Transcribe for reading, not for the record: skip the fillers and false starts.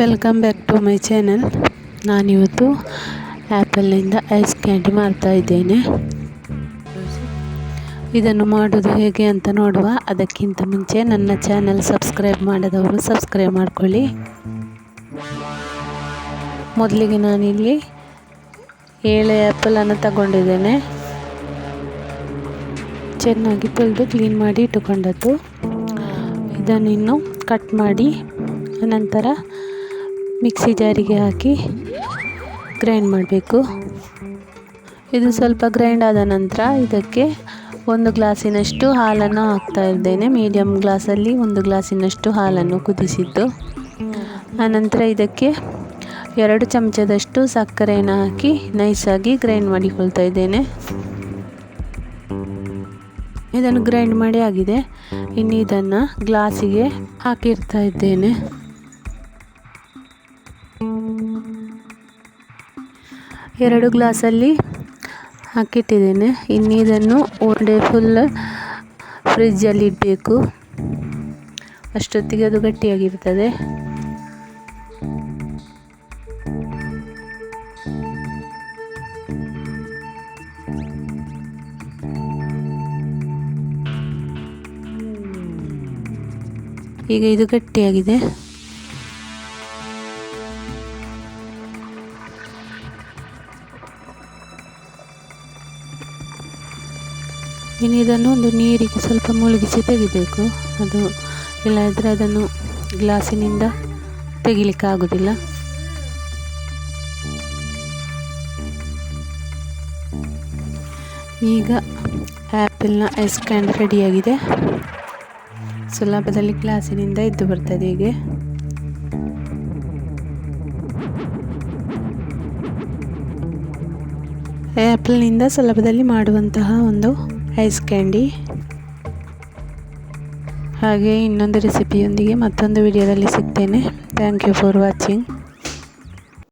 Welcome back to my channel. ನಾನಿವತ್ತು ಆ್ಯಪಲ್ನಿಂದ ice candy ಮಾಡ್ತಾ ಇದ್ದೇನೆ. ಇದನ್ನು ಮಾಡೋದು ಹೇಗೆ ಅಂತ ನೋಡುವ. ಅದಕ್ಕಿಂತ ಮುಂಚೆ ನನ್ನ ಚಾನಲ್ ಸಬ್ಸ್ಕ್ರೈಬ್ ಮಾಡದವರು ಸಬ್ಸ್ಕ್ರೈಬ್ ಮಾಡ್ಕೊಳ್ಳಿ. ಮೊದಲಿಗೆ ನಾನಿಲ್ಲಿ 7 ಆ್ಯಪಲನ್ನು ತಗೊಂಡಿದ್ದೇನೆ. ಚೆನ್ನಾಗಿ ತೊಳೆದು ಕ್ಲೀನ್ ಮಾಡಿ ಇಟ್ಟುಕೊಂಡದ್ದು. ಇದನ್ನು ಕಟ್ ಮಾಡಿ ನಂತರ ಮಿಕ್ಸಿ ಜಾರಿಗೆ ಹಾಕಿ ಗ್ರೈಂಡ್ ಮಾಡಬೇಕು. ಇದು ಸ್ವಲ್ಪ ಗ್ರೈಂಡ್ ಆದ ನಂತರ ಇದಕ್ಕೆ 1 ಗ್ಲಾಸಿನಷ್ಟು ಹಾಲನ್ನು ಹಾಕ್ತಾ ಇದ್ದೇನೆ. ಮೀಡಿಯಮ್ ಗ್ಲಾಸಲ್ಲಿ 1 ಗ್ಲಾಸಿನಷ್ಟು ಹಾಲನ್ನು ಕುದಿಸಿದ್ದು. ಆನಂತರ ಇದಕ್ಕೆ 2 ಚಮಚದಷ್ಟು ಸಕ್ಕರೆಯನ್ನು ಹಾಕಿ ನೈಸಾಗಿ ಗ್ರೈಂಡ್ ಮಾಡಿಕೊಳ್ತಾ ಇದ್ದೇನೆ. ಇದನ್ನು ಗ್ರೈಂಡ್ ಮಾಡಿ ಆಗಿದೆ. ಇನ್ನು ಇದನ್ನು ಗ್ಲಾಸಿಗೆ ಹಾಕಿರ್ತಾ ಇದ್ದೇನೆ. ಎರಡು ಗ್ಲಾಸಲ್ಲಿ ಹಾಕಿಟ್ಟಿದ್ದೇನೆ. ಇನ್ನು ಇದನ್ನು 1 ಡೇ ಫುಲ್ ಫ್ರಿಜ್ಜಲ್ಲಿ ಇಡಬೇಕು. ಅಷ್ಟೊತ್ತಿಗೆ ಅದು ಗಟ್ಟಿಯಾಗಿರ್ತದೆ. ಈಗ ಇದು ಗಟ್ಟಿಯಾಗಿದೆ. ಇನ್ನು ಇದನ್ನು ಒಂದು ನೀರಿಗೆ ಸ್ವಲ್ಪ ಮುಳುಗಿಸಿ ತೆಗಿಬೇಕು. ಅದು ಇಲ್ಲದಿದ್ದರೆ ಅದನ್ನು ಗ್ಲಾಸಿನಿಂದ ತೆಗಿಲಿಕ್ಕೆ ಆಗೋದಿಲ್ಲ. ಈಗ ಆ್ಯಪಲ್ನ ಐಸ್ ಕ್ಯಾಂಡಿ ರೆಡಿಯಾಗಿದೆ. ಸುಲಭದಲ್ಲಿ ಗ್ಲಾಸಿನಿಂದ ಎದ್ದು ಬರ್ತದೆ. ಹೀಗೆ ಆ್ಯಪಲ್ನಿಂದ ಸುಲಭದಲ್ಲಿ ಮಾಡುವಂತಹ ಒಂದು ಐಸ್ ಕ್ಯಾಂಡಿ. ಹಾಗೆ ಇನ್ನೊಂದು ರೆಸಿಪಿಯೊಂದಿಗೆ ಮತ್ತೊಂದು ವಿಡಿಯೋದಲ್ಲಿ ಸಿಗ್ತೇನೆ. Thank you for watching.